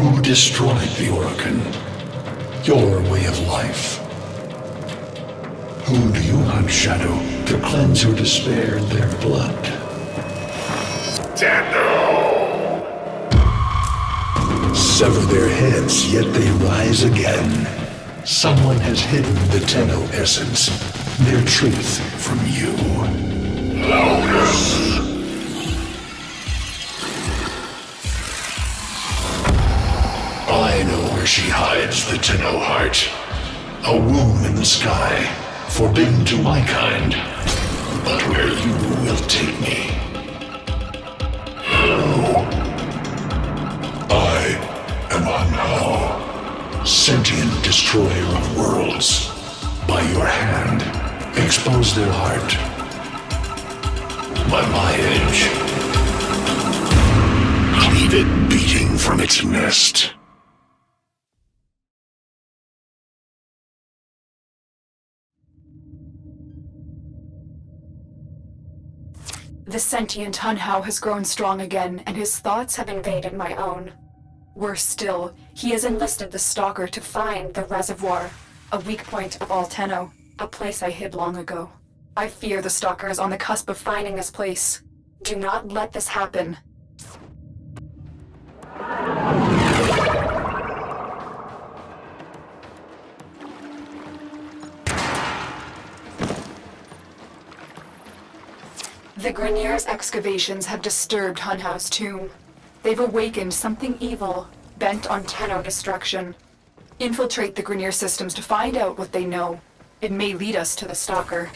Who destroyed the Origin? Your way of life. Who do you hunt, Shadow, to cleanse your despair in their blood? Tenno! Sever their heads, yet they rise again. Someone has hidden the Tenno essence, their truth from you. Lotus! I know where she hides the Tenno heart. A womb in the sky, forbidden to my kind. But where you will take me. I am Hanhao, sentient destroyer of worlds. By your hand, expose their heart. By my edge, cleave it beating from its nest. The sentient Hanhao has grown strong again, and his thoughts have invaded my own. Worse still, he has enlisted the Stalker to find the reservoir, a weak point of all Tenno, a place I hid long ago. I fear the Stalker is on the cusp of finding this place. Do not let this happen. The Grineer's excavations have disturbed Hanhao's tomb. They've awakened something evil, bent on Tenno destruction. Infiltrate the Grineer systems to find out what they know. It may lead us to the Stalker.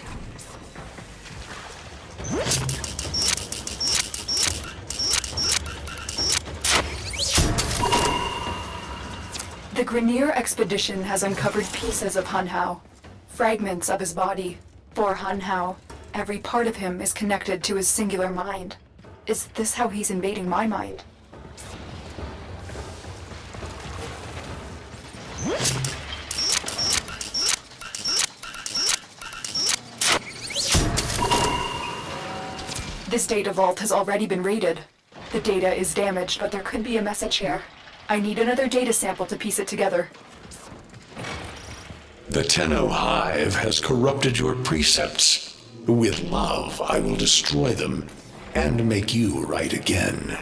The Grineer expedition has uncovered pieces of Hanhao, fragments of his body. For Hanhao, every part of him is connected to his singular mind. Is this how he's invading my mind? This data vault has already been raided. The data is damaged, but there could be a message here. I need another data sample to piece it together. The Tenno Hive has corrupted your precepts. With love, I will destroy them and make you right again.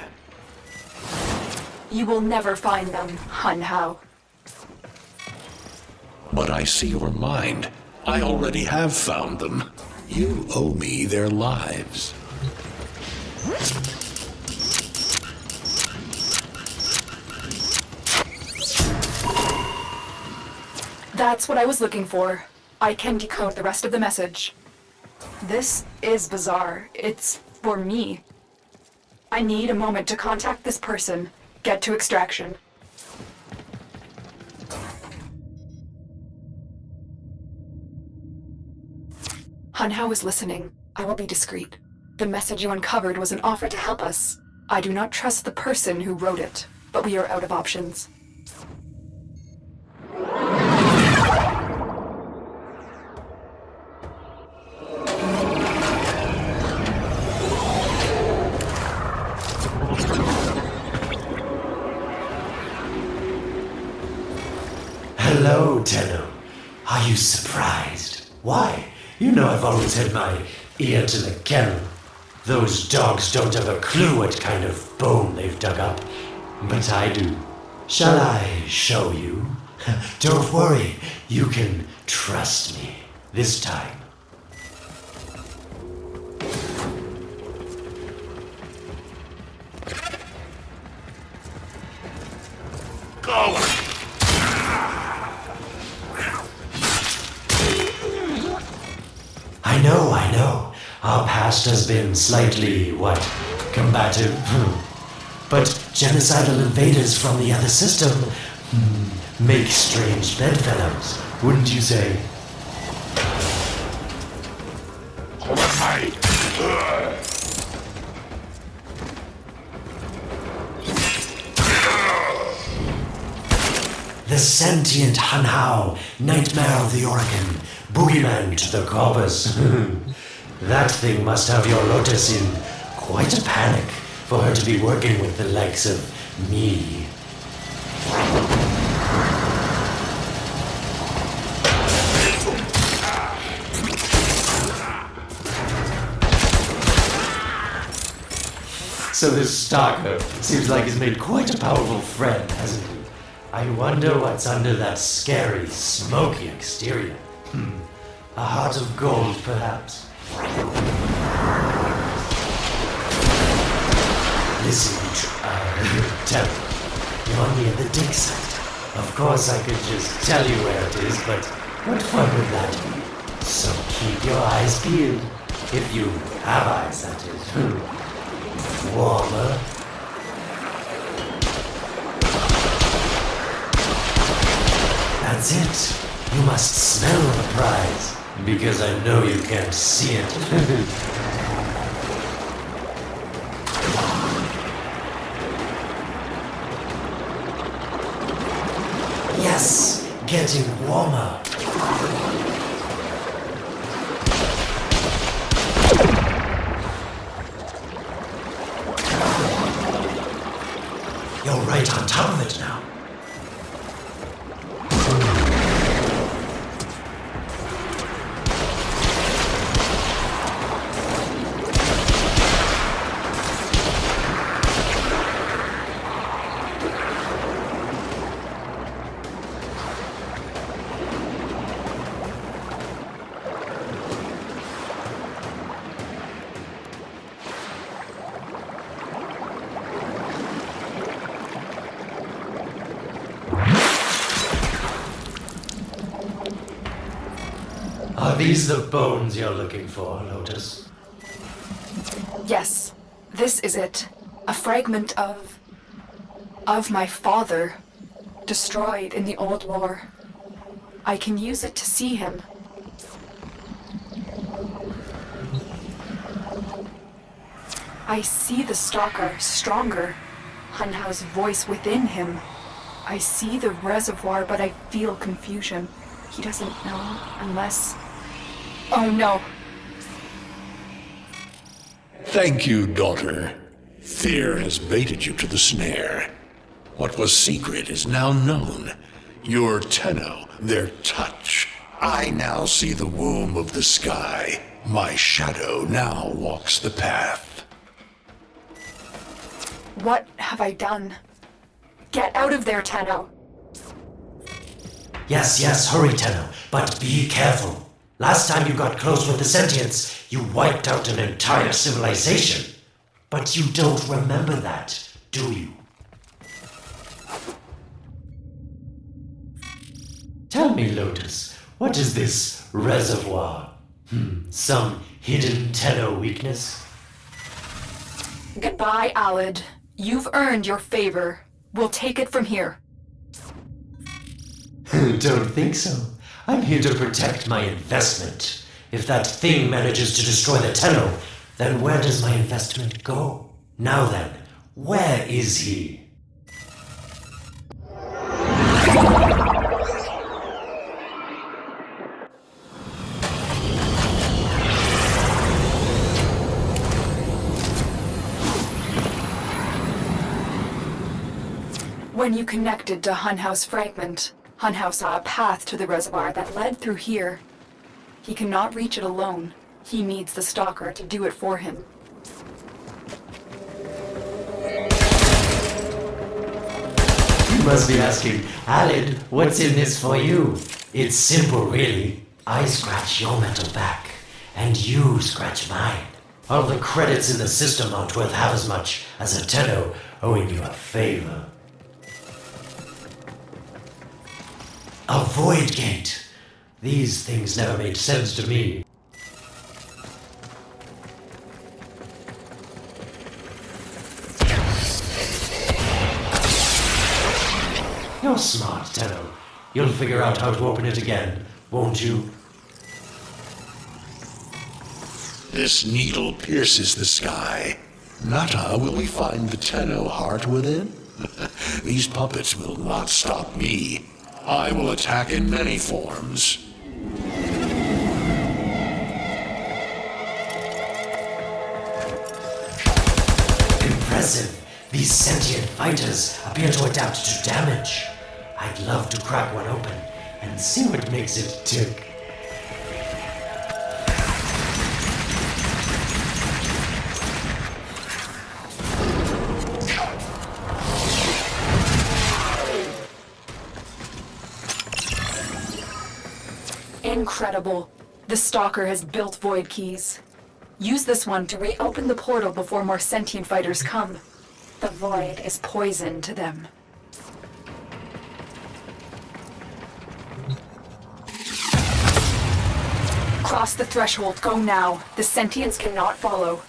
You will never find them, Hanhao. But I see your mind. I already have found them. You owe me their lives. That's what I was looking for. I can decode the rest of the message. This is bizarre. It's for me. I need a moment to contact this person, get to extraction. Hanhao is listening. I will be discreet. The message you uncovered was an offer to help us. I do not trust the person who wrote it, but we are out of options. Hello, Tenno. Are you surprised? Why? You know I've always had my ear to the kennel. Those dogs don't have a clue what kind of bone they've dug up. But I do. Shall I show you? Don't worry. You can trust me. This time. Go! I know. Our past has been slightly, combative? But genocidal invaders from the other system make strange bedfellows, wouldn't you say? The sentient Hanhao, nightmare of the Origin, boogeyman to the corpus. That thing must have your Lotus in quite a panic for her to be working with the likes of me. So this stalker seems like he's made quite a powerful friend, hasn't he? I wonder what's under that scary, smoky exterior. A heart of gold, perhaps. Listen, tell me. You're near the dig site. Of course I could just tell you where it is, but what fun would that be? So keep your eyes peeled. If you have eyes, that is. Warmer. That's it. You must smell the prize, because I know you can't see it. Yes, getting warmer. You're right on top of it now. Are these the bones you're looking for, Lotus? Yes, this is it. A fragment of my father, destroyed in the old war. I can use it to see him. I see the stalker stronger, Hunhow's voice within him. I see the reservoir, but I feel confusion. He doesn't know unless... Oh no. Thank you, daughter. Fear has baited you to the snare. What was secret is now known. Your Tenno, their touch. I now see the womb of the sky. My shadow now walks the path. What have I done? Get out of there, Tenno. Yes, hurry, Tenno, but be careful. Last time you got close with the sentients, you wiped out an entire civilization. But you don't remember that, do you? Tell me, Lotus, what is this reservoir? Some hidden Tenno weakness? Goodbye, Alid. You've earned your favor. We'll take it from here. Don't think so. I'm here to protect my investment. If that thing manages to destroy the Tenno, then where does my investment go? Now then, where is he? When you connected to Hunhow's fragment, Hunhow saw a path to the reservoir that led through here. He cannot reach it alone. He needs the stalker to do it for him. You must be asking, Alid, what's in this for you? It's simple, really. I scratch your metal back, and you scratch mine. All the credits in the system aren't worth half as much as a Tenno owing you a favor. A void gate. These things never made sense to me. You're smart, Tenno. You'll figure out how to open it again, won't you? This needle pierces the sky. Nata, will we find the Tenno heart within? These puppets will not stop me. I will attack in many forms. Impressive. These sentient fighters appear to adapt to damage. I'd love to crack one open and see what makes it tick. Incredible. The Stalker has built void keys. Use this one to reopen the portal before more sentient fighters come. The void is poison to them. Cross the threshold. Go now. The sentients cannot follow.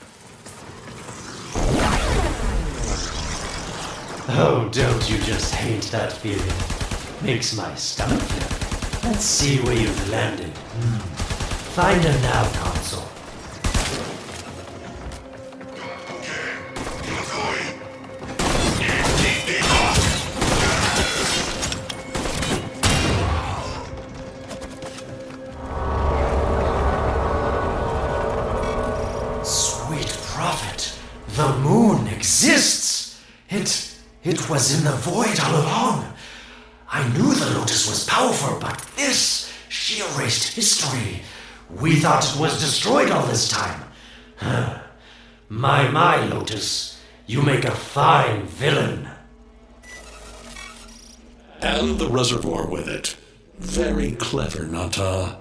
Oh, don't you just hate that feeling? Makes my stomach flip. Let's see where you've landed. Find a nav console. Sweet prophet, the moon exists. It was in the void all along. I knew the Lotus was powerful, but this, she erased history. We thought it was destroyed all this time. My, Lotus, you make a fine villain. And the reservoir with it. Very clever, Nata.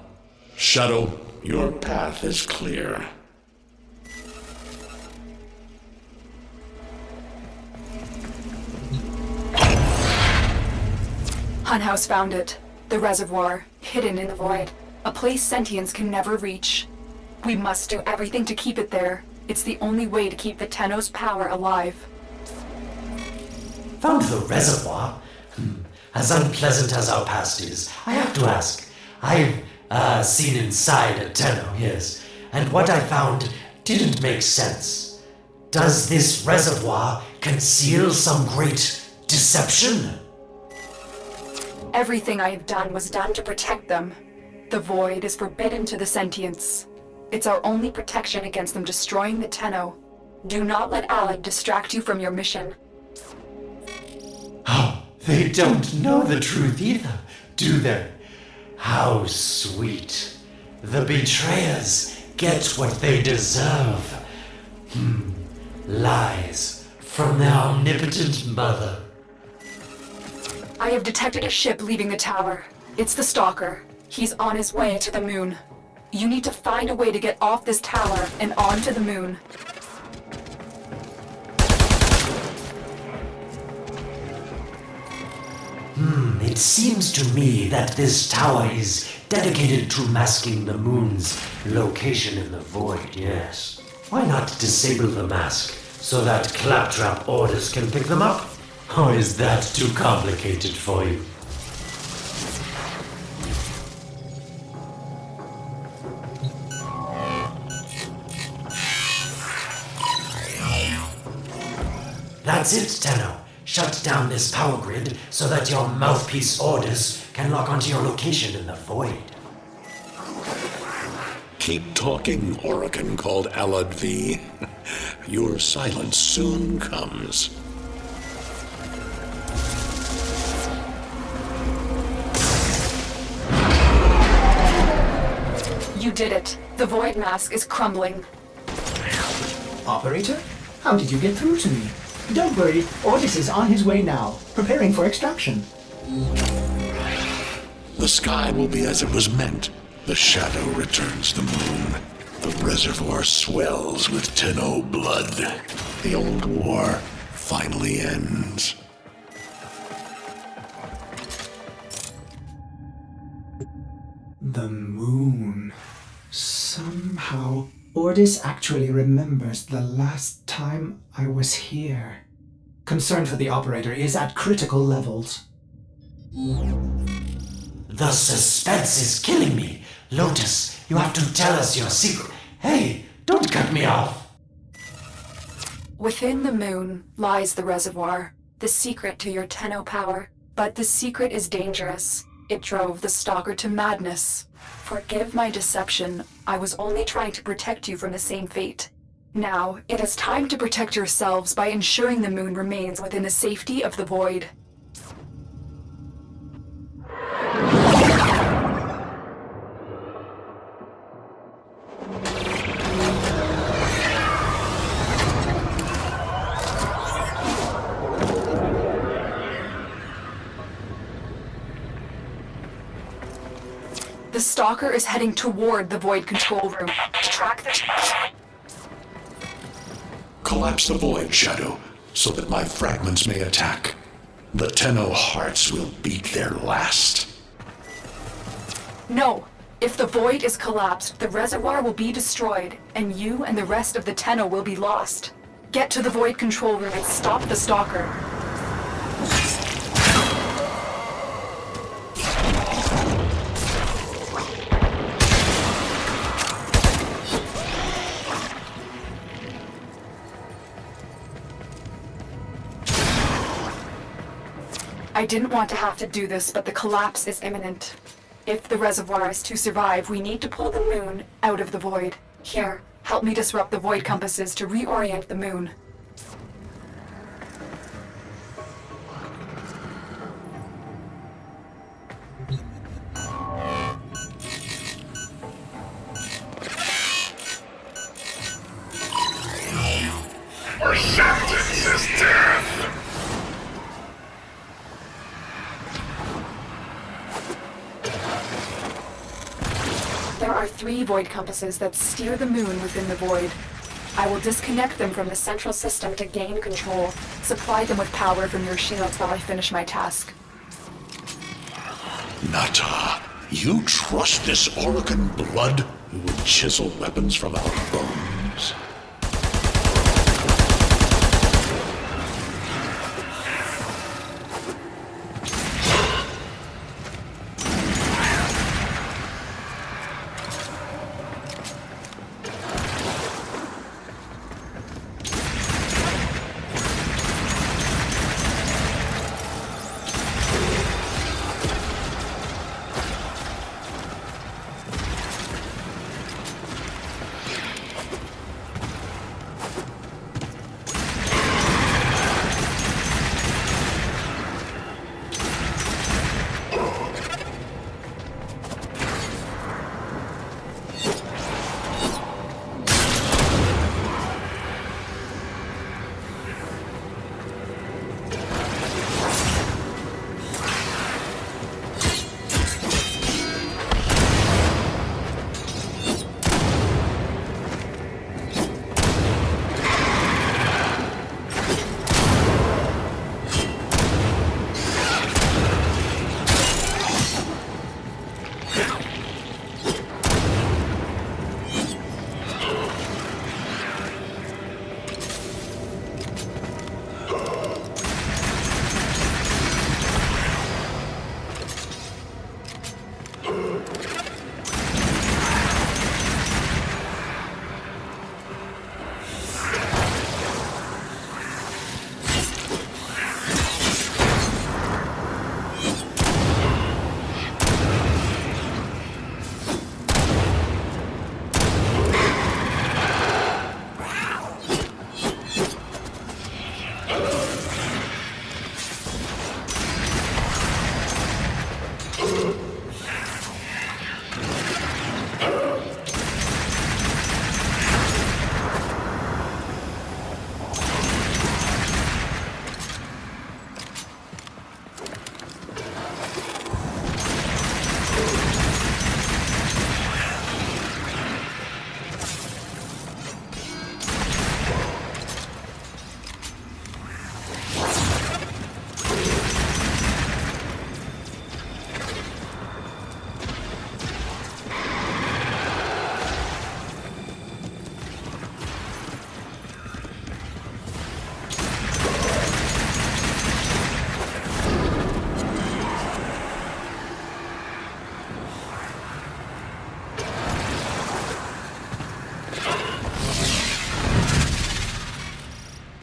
Shadow, your path is clear. Hunhouse found it. The reservoir, hidden in the void. A place sentients can never reach. We must do everything to keep it there. It's the only way to keep the Tenno's power alive. Found the reservoir? As unpleasant as our past is, I have to ask. I've seen inside a Tenno, yes, and what I found didn't make sense. Does this reservoir conceal some great deception? Everything I have done was done to protect them. The void is forbidden to the sentients. It's our only protection against them destroying the Tenno. Do not let Alec distract you from your mission. Oh, they don't know the truth either, do they? How sweet. The betrayers get what they deserve. Lies from their omnipotent mother. I have detected a ship leaving the tower. It's the Stalker. He's on his way to the moon. You need to find a way to get off this tower and onto the moon. It seems to me that this tower is dedicated to masking the moon's location in the void, yes. Why not disable the mask so that claptrap orders can pick them up? Or is that too complicated for you? That's it, Tenno. Shut down this power grid so that your mouthpiece orders can lock onto your location in the void. Keep talking, Oricon called Alad V. Your silence soon comes. You did it. The void mask is crumbling. Operator? How did you get through to me? Don't worry, Otis is on his way now, preparing for extraction. The sky will be as it was meant. The shadow returns the moon. The reservoir swells with Tenno blood. The old war finally ends. The moon. Somehow, Ordis actually remembers the last time I was here. Concern for the operator is at critical levels. The suspense is killing me. Lotus, you have to tell us your secret. Hey, don't cut me off. Within the moon lies the reservoir, the secret to your Tenno power. But the secret is dangerous. It drove the Stalker to madness. Forgive my deception. I was only trying to protect you from the same fate. Now, it is time to protect yourselves by ensuring the moon remains within the safety of the void. The Stalker is heading toward the Void control room. Track the... Collapse the void, Shadow, so that my fragments may attack. The Tenno hearts will beat their last. No! If the Void is collapsed, the reservoir will be destroyed, and you and the rest of the Tenno will be lost. Get to the Void control room and stop the Stalker. I didn't want to have to do this, but the collapse is imminent. If the reservoir is to survive, we need to pull the moon out of the void. Here, help me disrupt the void compasses to reorient the moon. Our sentence is death. There are 3 void compasses that steer the moon within the void. I will disconnect them from the central system to gain control. Supply them with power from your shields while I finish my task. Nata, you trust this Origin blood who will chisel weapons from our bones?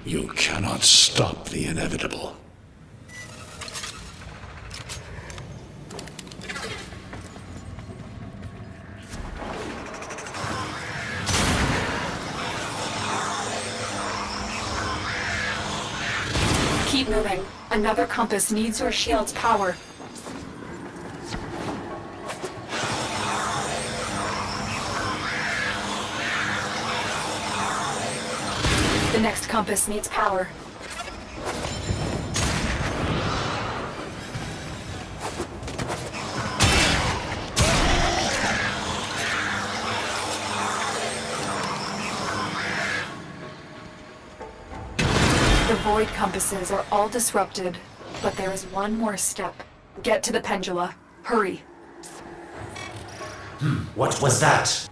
You cannot stop the inevitable. Keep moving. Another compass needs your shield's power. The next compass needs power. The void compasses are all disrupted, but there is one more step. Get to the pendula. Hurry. What was that?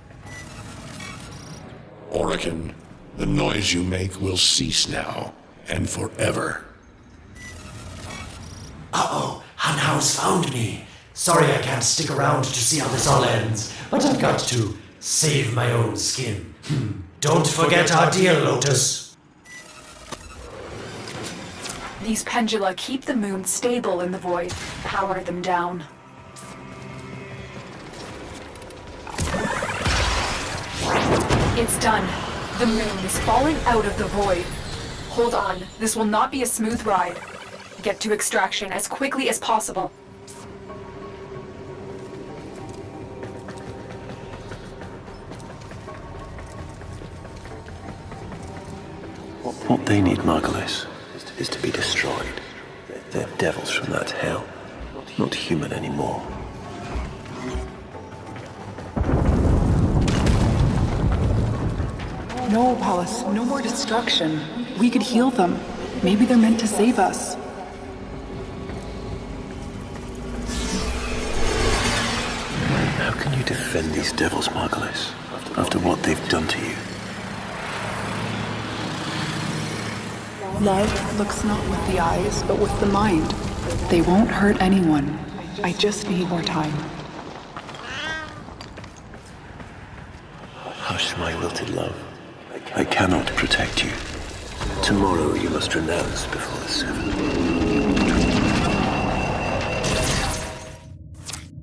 Origin, the noise you make will cease now, and forever. Uh-oh, Hanhau's found me. Sorry I can't stick around to see how this all ends, but I've got to save my own skin. Don't forget our deal, Lotus. These pendula keep the moon stable in the void. Power them down. It's done. The moon is falling out of the void. Hold on. This will not be a smooth ride. Get to extraction as quickly as possible. What they need, Margulis, is to be destroyed. They're devils from that hell, not human anymore. No, Pallas, no more destruction. We could heal them. Maybe they're meant to save us. How can you defend these devils, Margulis, after what they've done to you? Love looks not with the eyes, but with the mind. They won't hurt anyone. I just need more time. Hush, my wilted love. I cannot protect you. Tomorrow you must renounce before the seven.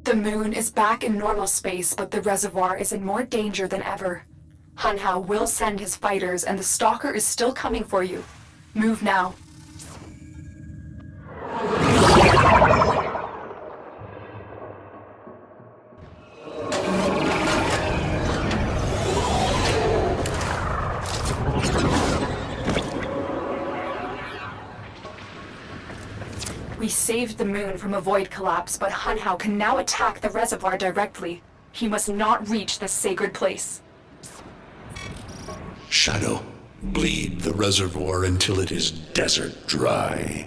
The moon is back in normal space, but the reservoir is in more danger than ever. Hanhao will send his fighters, and the Stalker is still coming for you. Move now. We saved the moon from a void collapse, but Hanhao can now attack the reservoir directly. He must not reach this sacred place. Shadow, bleed the reservoir until it is desert dry.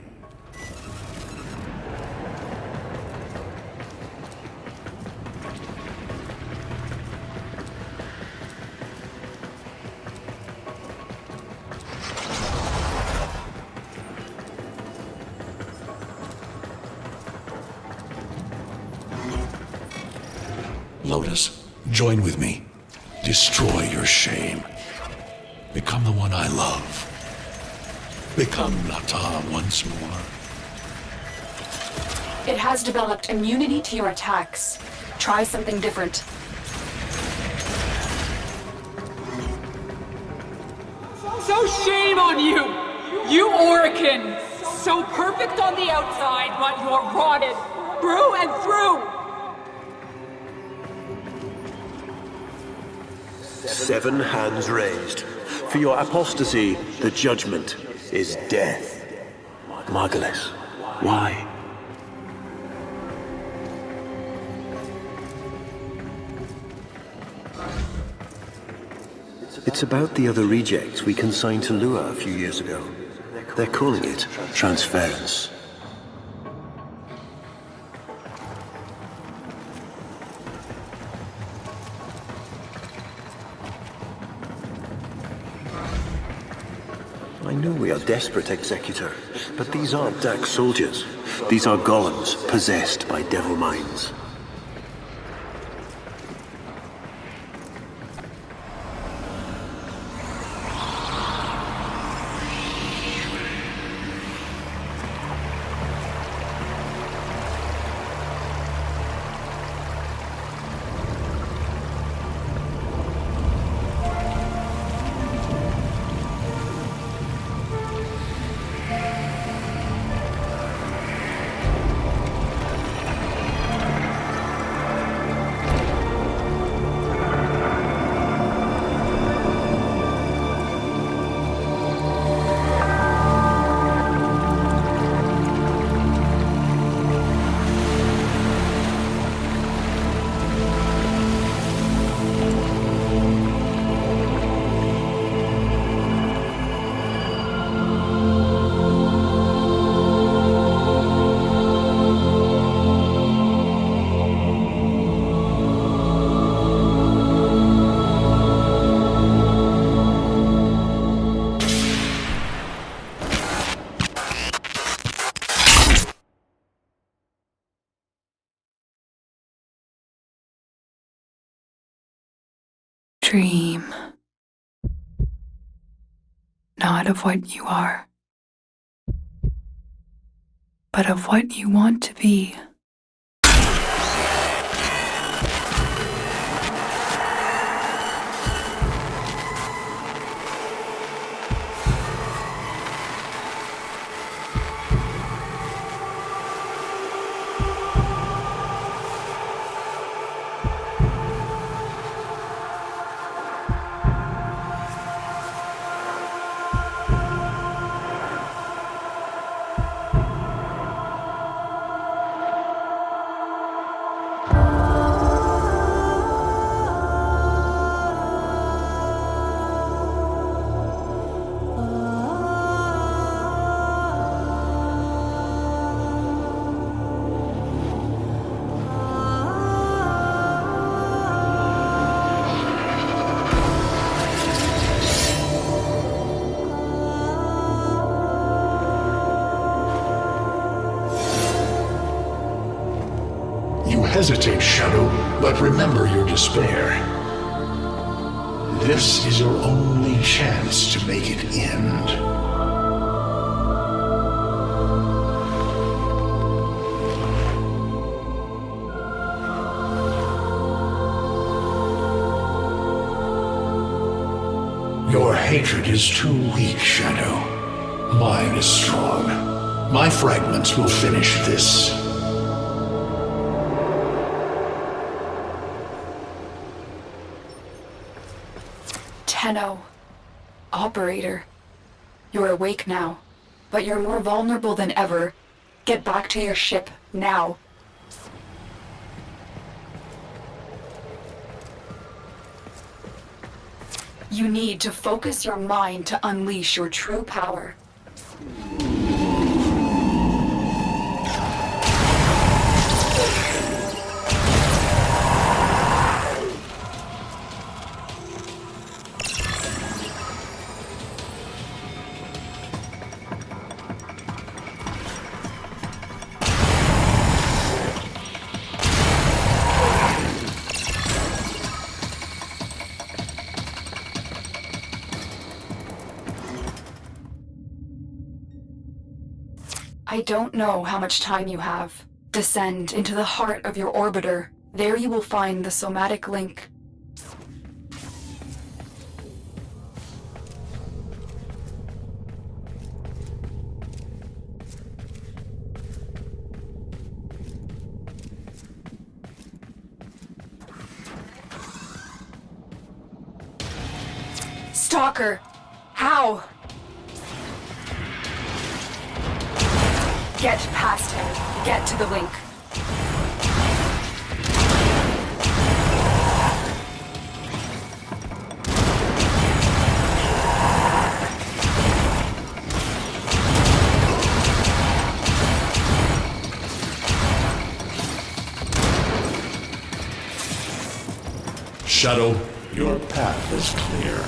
Lotus, join with me. Destroy your shame. Become the one I love. Become Nata once more. It has developed immunity to your attacks. Try something different. So shame on you! You Origin! So perfect on the outside, but you're rotted through and through! Seven hands raised. For your apostasy, the judgment is death. Margulis, why? It's about the other rejects we consigned to Lua a few years ago. They're calling it transference. I know we are desperate, Executor, but these aren't Dark soldiers. These are golems possessed by devil minds. dream. Not of what you are, but of what you want to be. You hesitate, Shadow, but remember your despair. This is your only chance to make it end. Your hatred is too weak, Shadow. Mine is strong. My fragments will finish this. Tenno. Operator. You're awake now, but you're more vulnerable than ever. Get back to your ship, now. You need to focus your mind to unleash your true power. I don't know how much time you have. Descend into the heart of your orbiter. There you will find the somatic link. Stalker! How? Get past him. Get to the link. Shadow, your path is clear.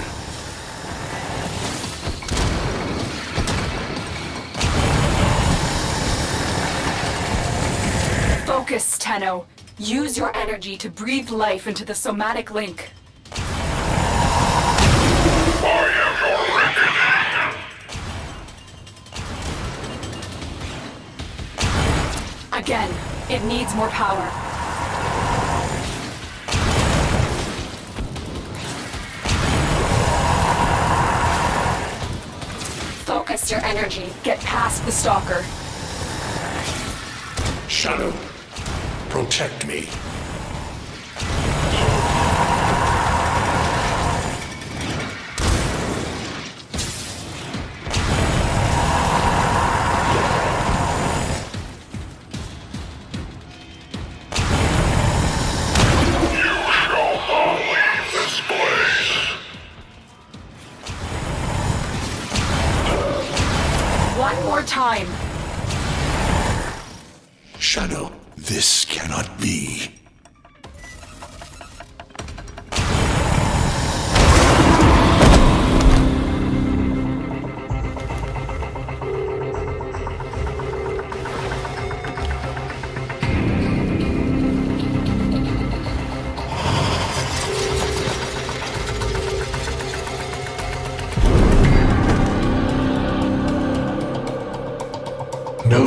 Focus, Tenno. Use your energy to breathe life into the somatic link. Again, it needs more power. Focus your energy. Get past the stalker. Shadow, protect me. One more time. Shadow, this cannot be.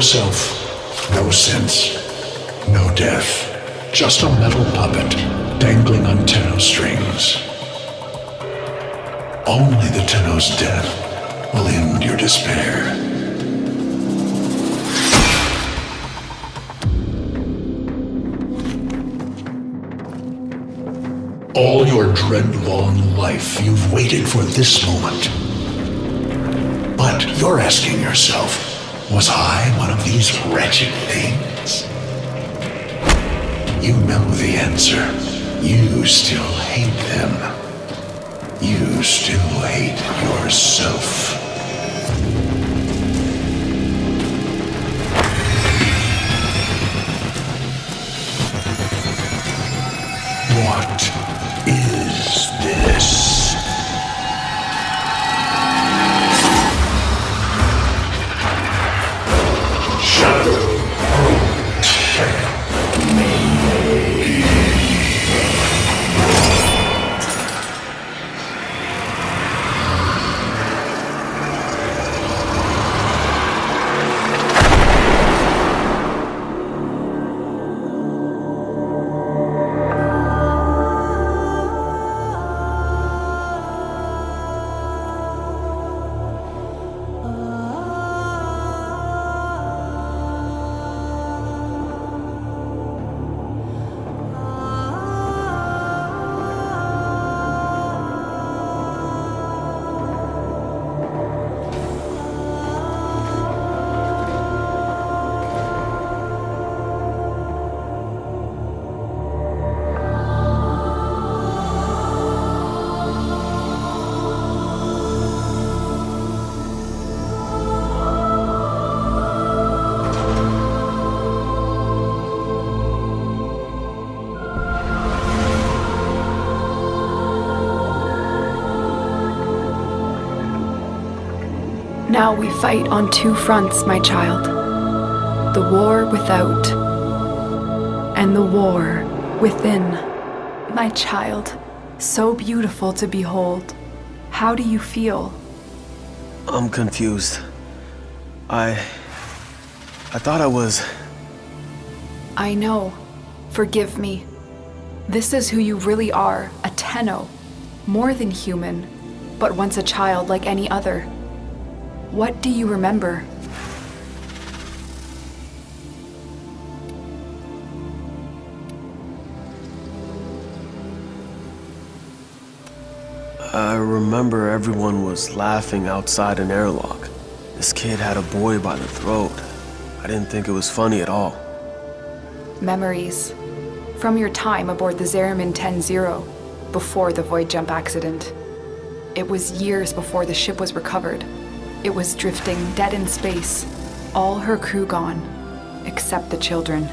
self, no sense, no death. Just a metal puppet dangling on Tenno strings. Only the Tenno's death will end your despair. All your dread-long life, you've waited for this moment. But you're asking yourself, was I one of these wretched things? You know the answer. You still hate them. You still hate yourself. What is this? Shadow. Now we fight on two fronts, my child. The war without, and the war within. My child, so beautiful to behold. How do you feel? I'm confused. I thought I was... I know. Forgive me. This is who you really are, a Tenno. More than human, but once a child like any other. What do you remember? I remember everyone was laughing outside an airlock. This kid had a boy by the throat. I didn't think it was funny at all. Memories. From your time aboard the Zariman 10-0, before the void jump accident. It was years before the ship was recovered. It was drifting dead in space, all her crew gone, except the children.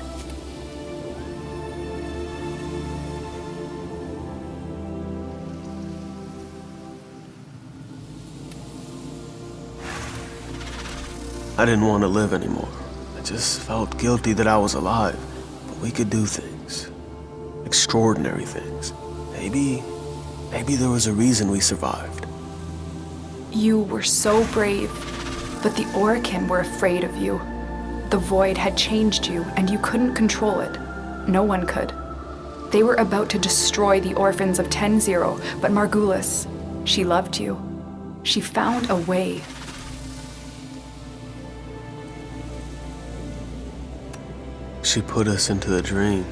I didn't want to live anymore. I just felt guilty that I was alive, but we could do things. Extraordinary things. Maybe there was a reason we survived. You were so brave, but the Oricin were afraid of you. The void had changed you, and you couldn't control it. No one could. They were about to destroy the orphans of 10-0, but Margulis, she loved you. She found a way. She put us into the dream,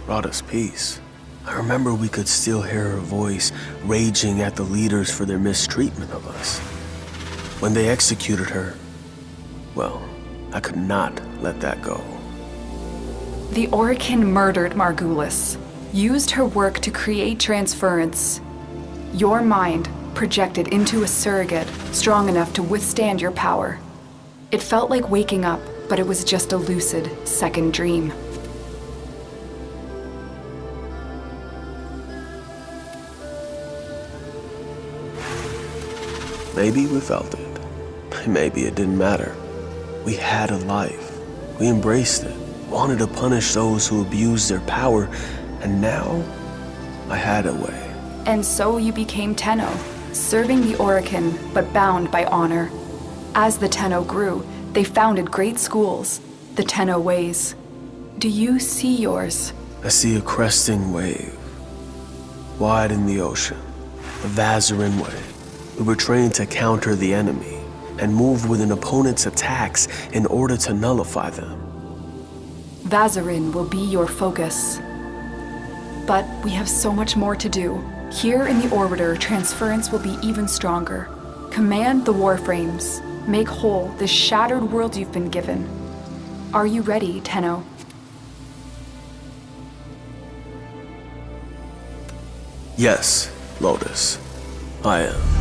brought us peace. I remember we could still hear her voice raging at the leaders for their mistreatment of us. When they executed her, well, I could not let that go. The Oricin murdered Margulis, used her work to create transference. Your mind projected into a surrogate strong enough to withstand your power. It felt like waking up, but it was just a lucid second dream. Maybe we felt it. Maybe it didn't matter. We had a life. We embraced it, wanted to punish those who abused their power, and now I had a way. And so you became Tenno, serving the Oricin, but bound by honor. As the Tenno grew, they founded great schools, the Tenno ways. Do you see yours? I see a cresting wave, wide in the ocean, the Vazarin way. We were trained to counter the enemy and move with an opponent's attacks in order to nullify them. Vazarin will be your focus. But we have so much more to do. Here in the Orbiter, transference will be even stronger. Command the Warframes. Make whole this shattered world you've been given. Are you ready, Tenno? Yes, Lotus, I am.